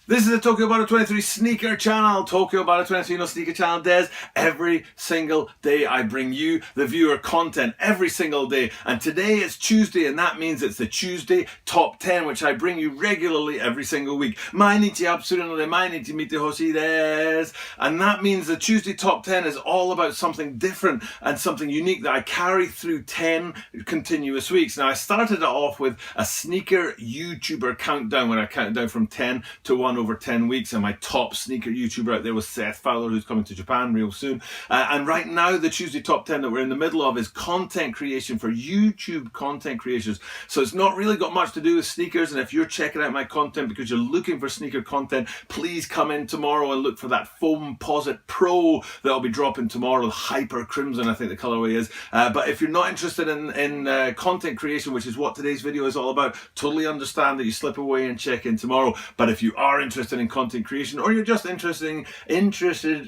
This is the Tokyo Butter 23 sneaker channel. Tokyo Butter 23 no sneaker channel des. Every single day I bring you, the viewer, content every single day. And today is Tuesday, and that means it's the Tuesday Top 10, which I bring you regularly every single week. 毎日アップするので毎日見てほしいです. And that means the Tuesday Top 10 is all about something different and something unique that I carry through 10 continuous weeks. Now I started it off with a sneaker YouTuber countdown, when I count down from 10 to 1 over 10 weeks, and my top sneaker YouTuber out there was Seth Fowler, who's coming to Japan real soon. And right now the Tuesday Top 10 that we're in the middle of is content creation for YouTube content creators. So it's not really got much to do with sneakers, and if you're checking out my content because you're looking for sneaker content, please come in tomorrow and look for that Foamposite Pro that I'll be dropping tomorrow, Hyper Crimson I think the colorway is. But if you're not interested in content creation, which is what today's video is all about, totally understand that you slip away and check in tomorrow. But if you are interested in content creation, or you're just interested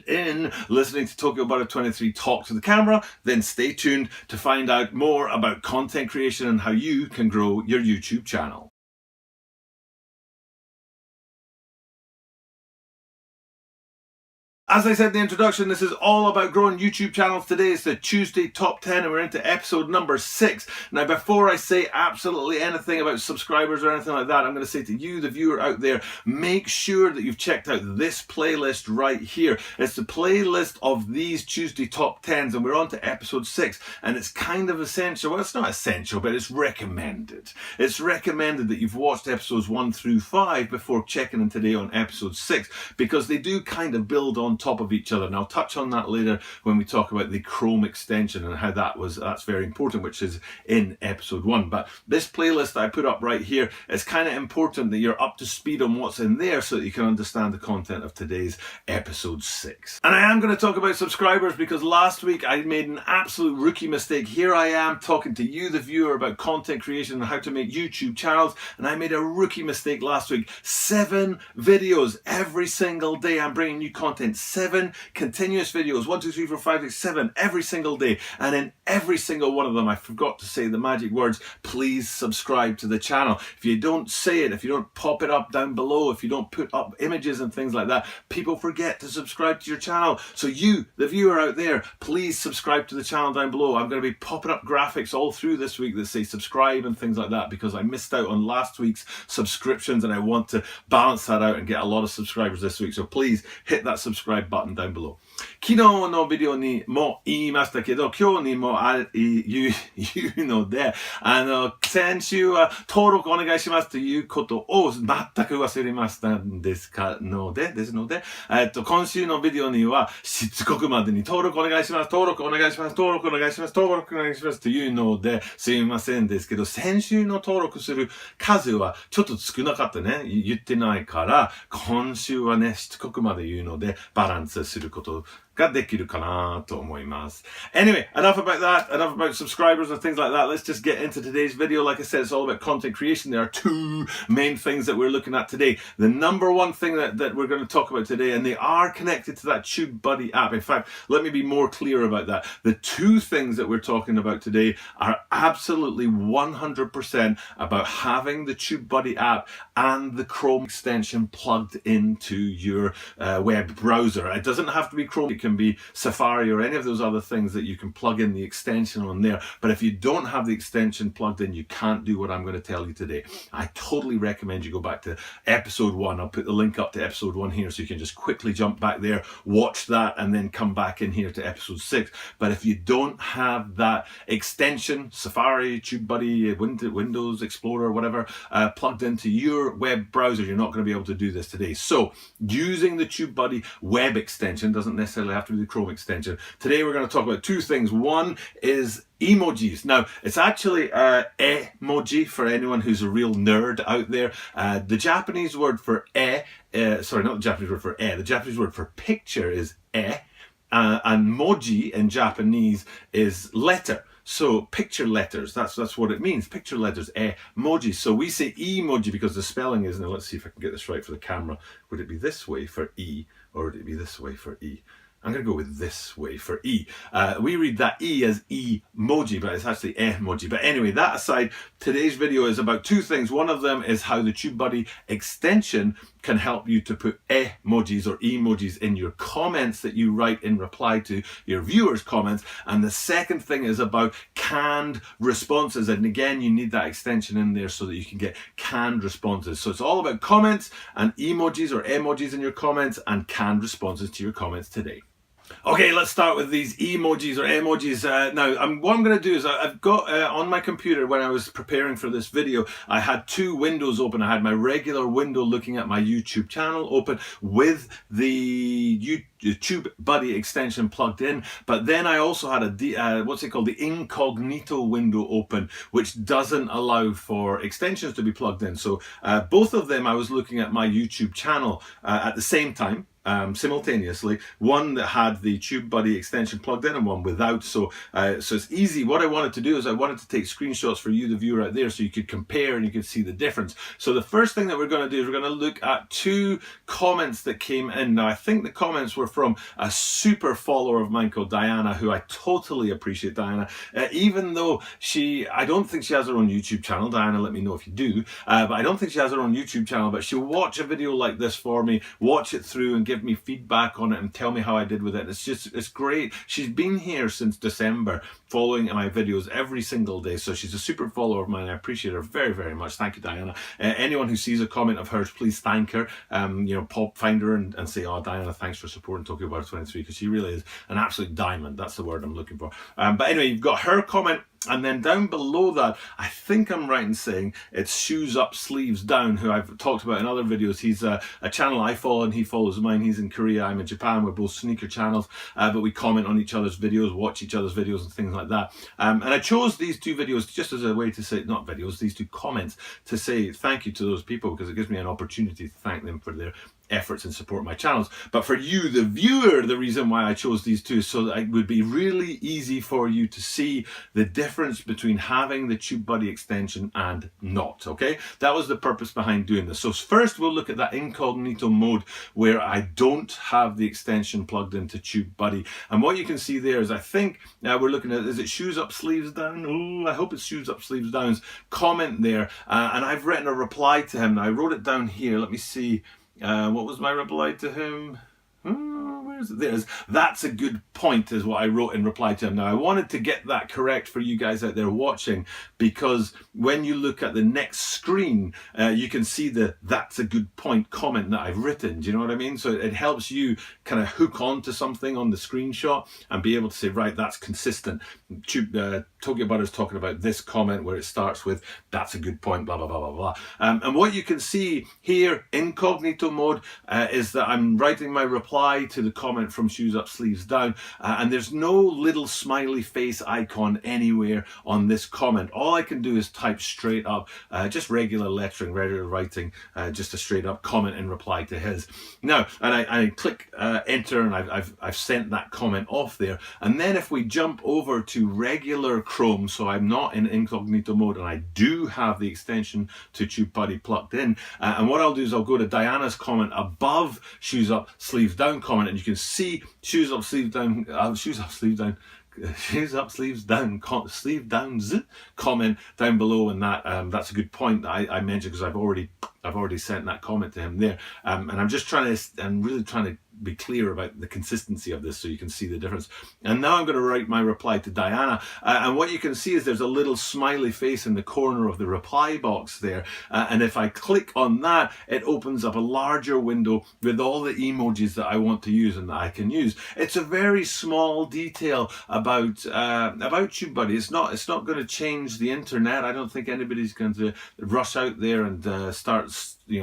in listening to Tokyo Butter 23 talk to the camera, then stay tuned to find out more about content creation and how you can grow your YouTube channel. As I said in the introduction, this is all about growing YouTube channels. Today is the Tuesday Top 10 and we're into episode number 6. Now before I say absolutely anything about subscribers or anything like that, I'm going to say to you, the viewer out there, make sure that you've checked out this playlist right here. It's the playlist of these Tuesday Top 10s and we're on to episode 6, and it's kind of essential. Well, it's not essential, but it's recommended. It's recommended that you've watched episodes 1 through 5 before checking in today on episode 6, because they do kind of build on top of each other, and I'll touch on that later when we talk about the Chrome extension and how that's very important, which is in episode 1. But this playlist that I put up right here, it's kind of important that you're up to speed on what's in there so that you can understand the content of today's episode 6. And I am going to talk about subscribers because last week I made an absolute rookie mistake. Here I am talking to you, the viewer, about content creation and how to make YouTube channels, and I made a rookie mistake last week. 7 videos every single day. I'm bringing you content. 7 continuous videos, 1, 2, 3, 4, 5, 6, 7 every single day, and in every single one of them I forgot to say the magic words, please subscribe to the channel. If you don't say it, if you don't pop it up down below, if you don't put up images and things like that, people forget to subscribe to your channel. So you, the viewer out there, please subscribe to the channel down below. I'm going to be popping up graphics all through this week that say subscribe and things like that, because I missed out on last week's subscriptions and I want to balance that out and get a lot of subscribers this week. So please hit that subscribe button down below. 昨日のビデオにも言いましたけど、今日にも言うので、先週は登録お願いしますということを全く忘れましたですので、今週のビデオにはしつこくまでに登録お願いします、登録お願いします、登録お願いします、登録お願いしますというので、すいませんですけど、先週の登録する数はちょっと少なかったね、言ってないから、今週はね、しつこくまで言うので、バランスすることができるかなと思います。Anyway, enough about that, enough about subscribers and things like that. Let's just get into today's video. Like I said, it's all about content creation. There are 2 main things that we're looking at today. The number one thing that we're going to talk about today, and they are connected to that TubeBuddy app. In fact, let me be more clear about that. The 2 things that we're talking about today are absolutely 100% about having the TubeBuddy app and the Chrome extension plugged into your web browser. It doesn't have to be Chrome. It can be Safari or any of those other things that you can plug in the extension on there. But if you don't have the extension plugged in, you can't do what I'm going to tell you today. I totally recommend you go back to episode 1. I'll put the link up to episode 1 here so you can just quickly jump back there, watch that, and then come back in here to episode 6. But if you don't have that extension, Safari, TubeBuddy, Windows Explorer, whatever, plugged into your web browser, you're not going to be able to do this today. So using the TubeBuddy web extension doesn't necessarily have to be the Chrome extension. Today we're going to talk about 2 things. One is emojis. Now, it's actually emoji for anyone who's a real nerd out there. The Japanese word for sorry, not the Japanese word for the Japanese word for picture is and moji in Japanese is letter. So picture letters, that's what it means. Picture letters, emoji. So we say emoji because the spelling is, now let's see if I can get this right for the camera. Would it be this way for E, or would it be this way for E? I'm going to go with this way for E. We read that E as emoji, but it's actually emoji. But anyway, that aside, today's video is about 2 things. One of them is how the TubeBuddy extension can help you to put emojis or emojis in your comments that you write in reply to your viewers' comments. And the second thing is about canned responses. And again, you need that extension in there so that you can get canned responses. So it's all about comments and emojis or emojis in your comments and canned responses to your comments today. Okay, let's start with these emojis or emojis. Now, what I'm going to do is I've got on my computer, when I was preparing for this video, I had two windows open. I had my regular window looking at my YouTube channel open with the TubeBuddy extension plugged in, but then I also had the incognito window open, which doesn't allow for extensions to be plugged in. So both of them, I was looking at my YouTube channel at the same time. Simultaneously, one that had the TubeBuddy extension plugged in and one without. So it's easy. What I wanted to do is I wanted to take screenshots for you, the viewer out there, so you could compare and you could see the difference. So the first thing that we're going to do is we're going to look at two comments that came in. Now, I think the comments were from a super follower of mine called Diana, who I totally appreciate. Diana, even though I don't think she has her own YouTube channel. Diana, let me know if you do. But I don't think she has her own YouTube channel, but she'll watch a video like this for me, watch it through and give me feedback on it and tell me how I did with it. It's great. She's been here since December following my videos every single day. So she's a super follower of mine. I appreciate her very, very much. Thank you, Diana. Anyone who sees a comment of hers, please thank her. Find her and say, oh, Diana, thanks for supporting Tokyo Bar 23, because she really is an absolute diamond. That's the word I'm looking for. But anyway, you've got her comment. And then down below that, I think I'm right in saying it's Shoes Up, Sleeves Down, who I've talked about in other videos. He's a channel I follow and he follows mine. He's in Korea, I'm in Japan. We're both sneaker channels, but we comment on each other's videos, watch each other's videos and things like that. And I chose these two videos just as a way to say, not videos, these two comments, to say thank you to those people, because it gives me an opportunity to thank them for their efforts and support my channels. But for you, the viewer, the reason why I chose these two is so that it would be really easy for you to see the difference between having the TubeBuddy extension and not. Okay, that was the purpose behind doing this. So first we'll look at that incognito mode where I don't have the extension plugged into TubeBuddy, and what you can see there is, I think we're looking at, is it Shoes Up, Sleeves Down? Oh, I hope it's Shoes Up, Sleeves Down's comment there, and I've written a reply to him. Now, I wrote it down here. Let me see. What was my reply to him? Where is it? There's, that's a good point, is what I wrote in reply to him. Now, I wanted to get that correct for you guys out there watching, because when you look at the next screen, you can see the that's a good point comment that I've written. Do you know what I mean? So it helps you kind of hook on to something on the screenshot and be able to say, right, that's consistent. Tokyo Butter's talking about this comment where it starts with, that's a good point, blah, blah, blah, blah, blah. And what you can see here, incognito mode, is that I'm writing my reply to the comment from Shoes Up, Sleeves Down, and there's no little smiley face icon anywhere on this comment. All I can do is type straight up, just regular lettering, regular writing, just a straight up comment in reply to his. Now, and I click enter, and I've sent that comment off there. And then if we jump over to regular Chrome, so I'm not in incognito mode and I do have the extension to TubeBuddy plugged in, and what I'll do is I'll go to Diana's comment above Shoes Up, Sleeves Down comment, and you can see Shoes Up, Sleeves Down, Shoes Up, Sleeves Down, Shoes Up, Sleeves Down, Sleeve Downs comment down below, and that's a good point that I mentioned, because I've already sent that comment to him there, and I'm really trying to be clear about the consistency of this so you can see the difference. And now I'm going to write my reply to Diana, and what you can see is there's a little smiley face in the corner of the reply box there, and if I click on that, it opens up a larger window with all the emojis that I want to use and that I can use. It's a very small detail about TubeBuddy. It's not going to change the internet. I don't think anybody's going to rush out there and start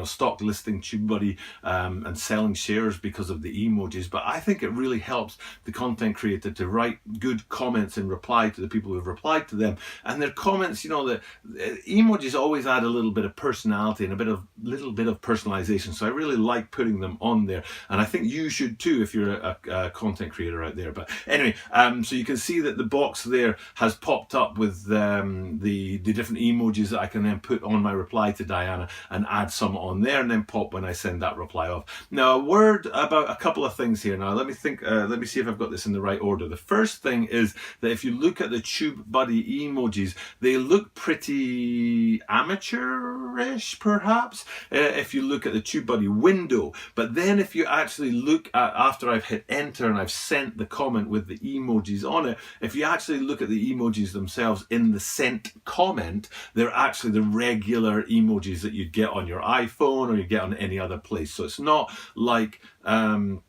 stock listing TubeBuddy and selling shares because of the emojis, but I think it really helps the content creator to write good comments in reply to the people who have replied to them. And their comments, the emojis always add a little bit of personality and a little bit of personalization, so I really like putting them on there, and I think you should too if you're a content creator out there. But anyway, so you can see that the box there has popped up with the different emojis that I can then put on my reply to Diana and add some come on there and then pop when I send that reply off. Now, a word about a couple of things here. Now, let me see if I've got this in the right order. The first thing is that if you look at the TubeBuddy emojis, they look pretty amateurish, perhaps, if you look at the TubeBuddy window. But then if you actually look at, after I've hit enter and I've sent the comment with the emojis on it, if you actually look at the emojis themselves in the sent comment, they're actually the regular emojis that you'd get on your iPhone or you get on any other place. So it's not like the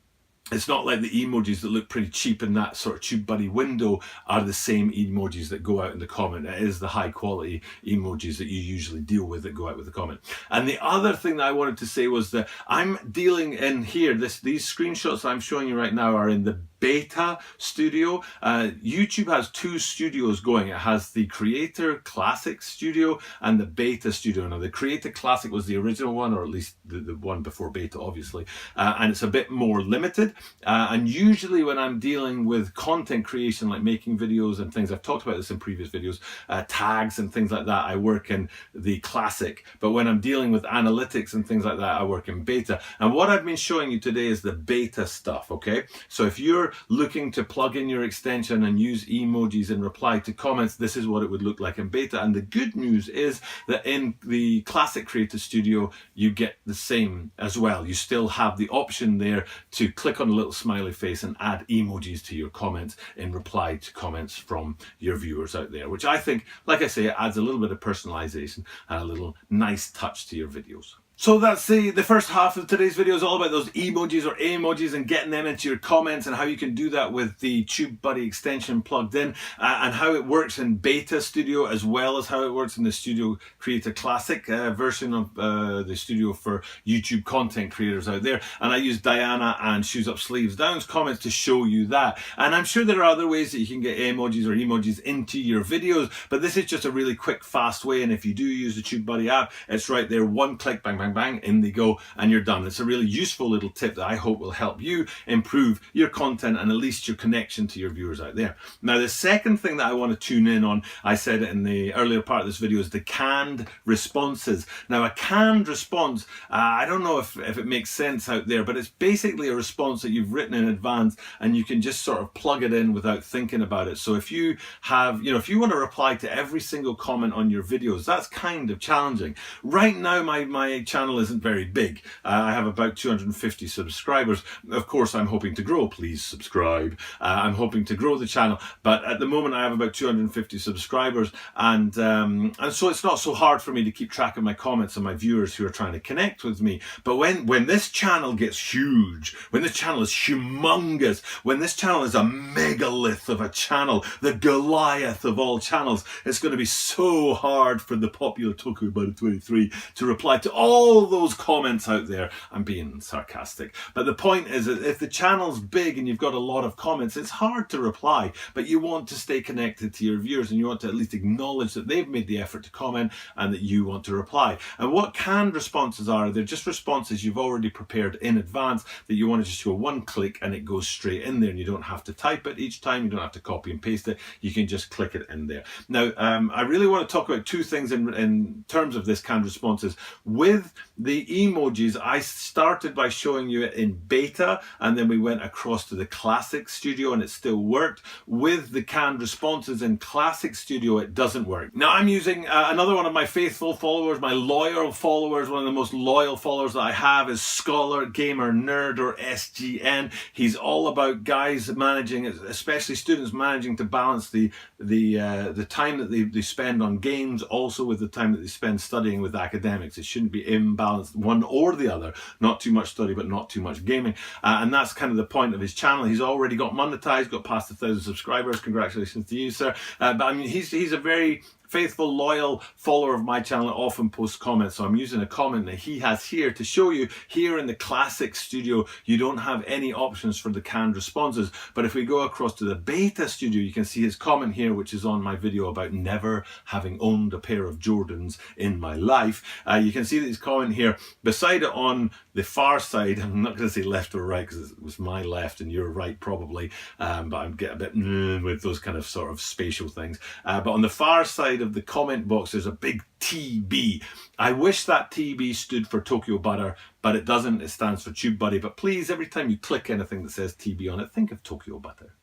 emojis that look pretty cheap in that sort of TubeBuddy window are the same emojis that go out in the comment. It is the high quality emojis that you usually deal with that go out with the comment. And the other thing that I wanted to say was that I'm dealing in here, these screenshots that I'm showing you right now are in the beta studio. YouTube has two studios going. It has the Creator Classic Studio and the Beta Studio. Now the Creator Classic was the original one, or at least the one before beta, obviously, and it's a bit more limited. And usually when I'm dealing with content creation, like making videos and things, I've talked about this in previous videos, tags and things like that, I work in the Classic. But when I'm dealing with analytics and things like that, I work in beta. And what I've been showing you today is the beta stuff, okay? So if you're looking to plug in your extension and use emojis in reply to comments, this is what it would look like in beta. And the good news is that in the Classic Creator Studio, you get the same as well. You still have the option there to click on a little smiley face and add emojis to your comments in reply to comments from your viewers out there, which I think, like I say, it adds a little bit of personalization and a little nice touch to your videos. So that's the first half of today's video is all about those emojis or emojis and getting them into your comments and how you can do that with the TubeBuddy extension plugged in, and how it works in Beta Studio as well as how it works in the Studio Creator Classic version of the studio for YouTube content creators out there. And I use Diana and Shoes Up Sleeves Down's comments to show you that. And I'm sure there are other ways that you can get emojis into your videos, but this is just a really quick, fast way. And if you do use the TubeBuddy app, it's right there, one click, bang, bang, bang, in they go, and you're done. It's a really useful little tip that I hope will help you improve your content and at least your connection to your viewers out there. Now, the second thing that I want to tune in on, I said it in the earlier part of this video, is the canned responses. Now, a canned response, I don't know if it makes sense out there, but it's basically a response that you've written in advance and you can just sort of plug it in without thinking about it. So if you have, if you want to reply to every single comment on your videos, that's kind of challenging. Right now, my channel isn't very big. I have about 250 subscribers. Of course, I'm hoping to grow. Please subscribe. I'm hoping to grow the channel, but at the moment I have about 250 subscribers, and so it's not so hard for me to keep track of my comments and my viewers who are trying to connect with me. But when this channel gets huge, when this channel is humongous, when this channel is a megalith of a channel, the Goliath of all channels, it's going to be so hard for the popular TubeBuddy 23 to reply to all those comments out there. I'm being sarcastic, but the point is that if the channel's big and you've got a lot of comments, it's hard to reply, but you want to stay connected to your viewers and you want to at least acknowledge that they've made the effort to comment and that you want to reply. And what canned responses are, they're just responses you've already prepared in advance that you want to just go one click and it goes straight in there, and you don't have to type it each time, you don't have to copy and paste it, you can just click it in there. Now, I really want to talk about two things in terms of this canned responses. With the emojis, I started by showing you it in beta, and then we went across to the Classic Studio and it still worked. With the canned responses in Classic Studio, it doesn't work. Now, I'm using another one of my faithful followers, my loyal followers. One of the most loyal followers that I have is Scholar Gamer Nerd, or SGN. He's all about guys managing, especially students, managing to balance the time that they spend on games also with the time that they spend studying with academics. It shouldn't be imbalanced one or the other. Not too much study, but not too much gaming. And that's kind of the point of his channel. He's already got monetized, got past 1,000 subscribers. Congratulations to you, sir. But I mean, he's a very faithful, loyal follower of my channel, often posts comments. So I'm using a comment that he has here to show you. Here in the Classic Studio, you don't have any options for the canned responses. But if we go across to the Beta Studio, you can see his comment here, which is on my video about never having owned a pair of Jordans in my life. You can see that his comment here, beside it on the far side, I'm not going to say left or right because it was my left and your right probably, but I get a bit with those kind of sort of spatial things. But on the far side side of the comment box, there's a big TB. I wish that TB stood for Tokyo Butter, but it doesn't. It stands for TubeBuddy. But please, every time you click anything that says TB on it, think of Tokyo Butter.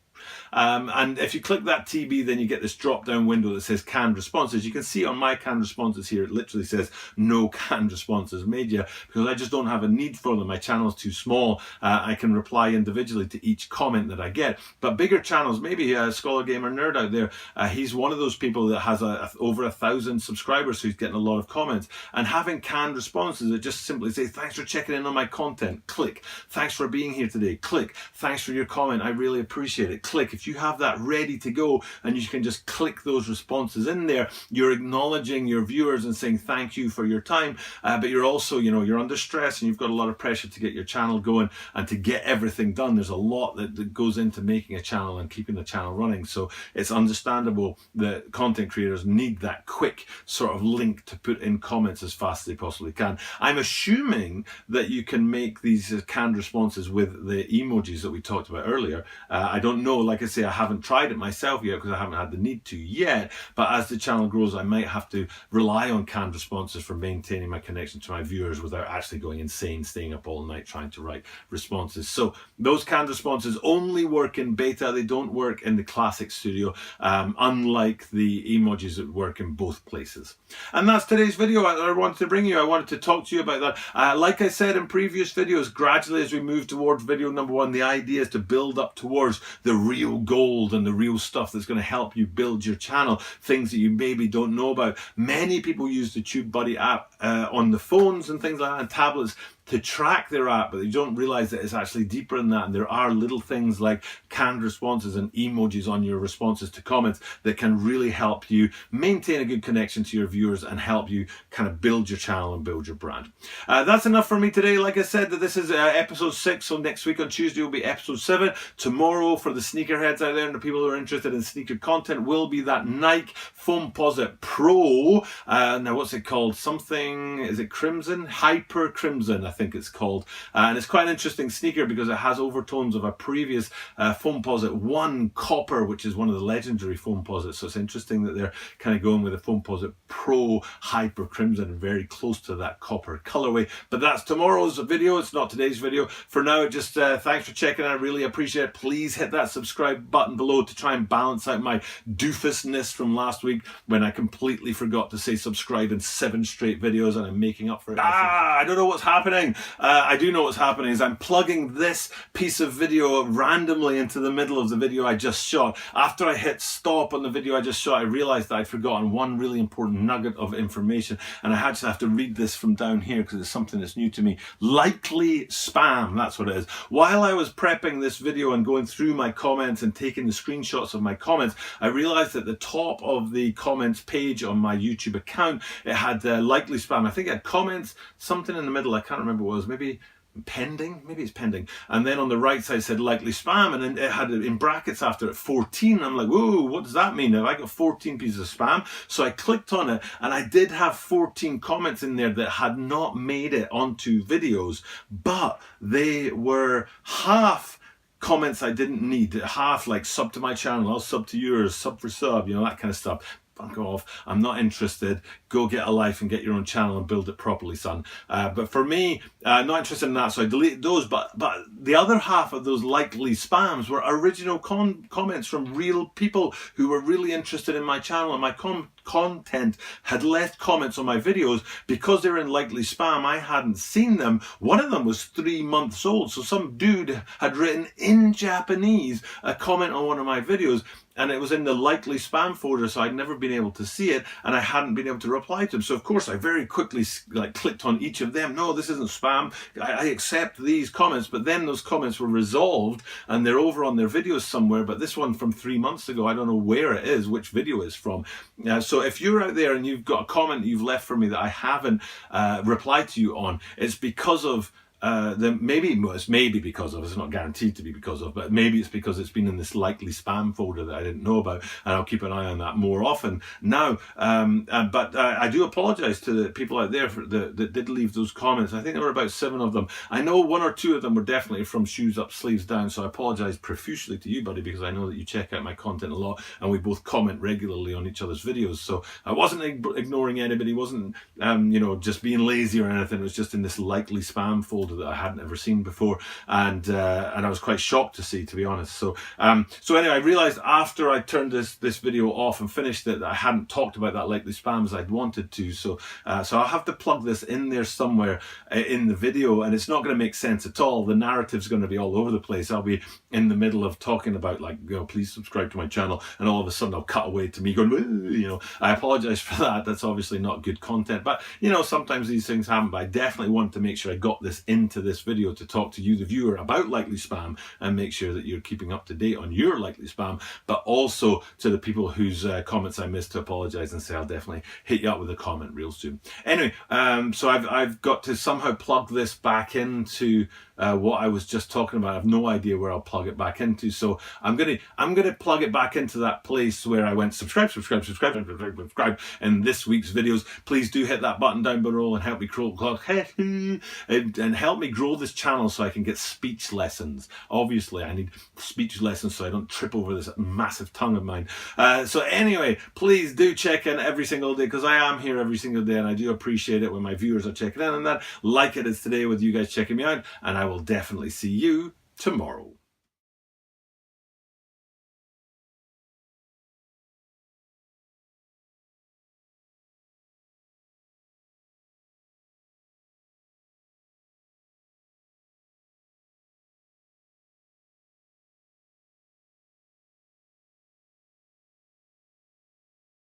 And if you click that TB, then you get this drop down window that says canned responses. You can see on my canned responses here, it literally says no canned responses made yet, because I just don't have a need for them. My channel is too small. I can reply individually to each comment that I get. But bigger channels, maybe Scholar Gamer Nerd out there, he's one of those people that has over 1,000 subscribers, so he's getting a lot of comments. And having canned responses that just simply say, thanks for checking in on my content, click. Thanks for being here today, click. Thanks for your comment, I really appreciate it, click. If you have that ready to go and you can just click those responses in there, you're acknowledging your viewers and saying thank you for your time, but you're also, you're under stress and you've got a lot of pressure to get your channel going and to get everything done. There's a lot that goes into making a channel and keeping the channel running, so it's understandable that content creators need that quick sort of link to put in comments as fast as they possibly can. I'm assuming that you can make these canned responses with the emojis that we talked about earlier. I don't know, like I say, I haven't tried it myself yet because I haven't had the need to yet, but as the channel grows I might have to rely on canned responses for maintaining my connection to my viewers without actually going insane, staying up all night trying to write responses. So those canned responses only work in beta, they don't work in the classic studio, unlike the emojis that work in both places. And that's today's video I wanted to bring you. I wanted to talk to you about that. Like I said in previous videos, gradually as we move towards video number 1, the idea is to build up towards the real gold and the real stuff that's going to help you build your channel, things that you maybe don't know about. Many people use the TubeBuddy app on the phones and things like that, and tablets, to track their app, but they don't realize that it's actually deeper than that, and there are little things like canned responses and emojis on your responses to comments that can really help you maintain a good connection to your viewers and help you kind of build your channel and build your brand. That's enough for me today. Like I said, that this is episode 6, so next week on Tuesday will be episode 7. Tomorrow, for the sneakerheads out there and the people who are interested in sneaker content, will be that Nike Foamposite Pro. Now what's it called? Something, is it Crimson? Hyper Crimson, I think it's called, and it's quite an interesting sneaker because it has overtones of a previous Foamposite 1 Copper, which is one of the legendary Foamposites. So it's interesting that they're kind of going with a Foamposite Pro Hyper Crimson, very close to that copper colorway. But that's tomorrow's video, it's not today's video. For now, just thanks for checking out, I really appreciate it. Please hit that subscribe button below to try and balance out my doofusness from last week when I completely forgot to say subscribe in 7 straight videos, and I'm making up for it. I don't know what's happening. I do know what's happening is I'm plugging this piece of video randomly into the middle of the video I just shot. After I hit stop on the video I just shot, I realized that I'd forgotten one really important nugget of information, and I actually have to read this from down here because it's something that's new to me. Likely spam, that's what it is. While I was prepping this video and going through my comments and taking the screenshots of my comments, I realized at the top of the comments page on my YouTube account, it had likely spam. I think it had comments, something in the middle, I can't remember what it was, maybe pending, maybe it's pending, and then on the right side said likely spam, and then it had in brackets after it 14. I'm like, whoa, what does that mean? Have I got 14 pieces of spam? So I clicked on it, and I did have 14 comments in there that had not made it onto videos, but they were half comments I didn't need, half like sub to my channel, I'll sub to yours, sub for sub, that kind of stuff. Fuck off, I'm not interested, go get a life and get your own channel and build it properly, son. But for me, not interested in that, so I deleted those, but the other half of those likely spams were original comments from real people who were really interested in my channel and my content, had left comments on my videos. Because they're in likely spam, I hadn't seen them. One of them was 3 months old, so some dude had written in Japanese a comment on one of my videos, and it was in the likely spam folder, so I'd never been able to see it, and I hadn't been able to reply to him. So of course I very quickly clicked on each of them. No, this isn't spam, I accept these comments. But then those comments were resolved and they're over on their videos somewhere, but this one from 3 months ago, I don't know where it is, which video it's from. So if you're out there and you've got a comment that you've left for me that I haven't replied to you on, it's because of then maybe it's maybe because of, it's not guaranteed to be because of, but maybe it's because it's been in this likely spam folder that I didn't know about, and I'll keep an eye on that more often now. But I do apologize to the people out there that did leave those comments. I think there were about 7 of them. I know 1 or 2 of them were definitely from Shoes Up, Sleeves Down, so I apologize profusely to you, buddy, because I know that you check out my content a lot, and we both comment regularly on each other's videos. So I wasn't ignoring anybody, wasn't just being lazy or anything. It was just in this likely spam folder that I hadn't ever seen before, and I was quite shocked to see, to be honest. So anyway, I realized after I turned this video off and finished it that I hadn't talked about that likely spam as I'd wanted to. So I'll have to plug this in there somewhere in the video, and it's not going to make sense at all. The narrative's going to be all over the place. I'll be in the middle of talking about, like, please subscribe to my channel, and all of a sudden I'll cut away to me going, I apologize for that. That's obviously not good content, but sometimes these things happen. But I definitely want to make sure I got this into this video to talk to you, the viewer, about likely spam, and make sure that you're keeping up to date on your likely spam, but also to the people whose comments I missed, to apologize and say I'll definitely hit you up with a comment real soon. Anyway, so I've got to somehow plug this back into what I was just talking about. I have no idea where I'll plug it back into, so I'm gonna plug it back into that place where I went subscribe in this week's videos. Please do hit that button down below and help me grow and help me grow this channel so I can get speech lessons. Obviously I need speech lessons so I don't trip over this massive tongue of mine. So anyway, please do check in every single day, because I am here every single day, and I do appreciate it when my viewers are checking in, and that, like it is today with you guys checking me out, and I will definitely see you tomorrow.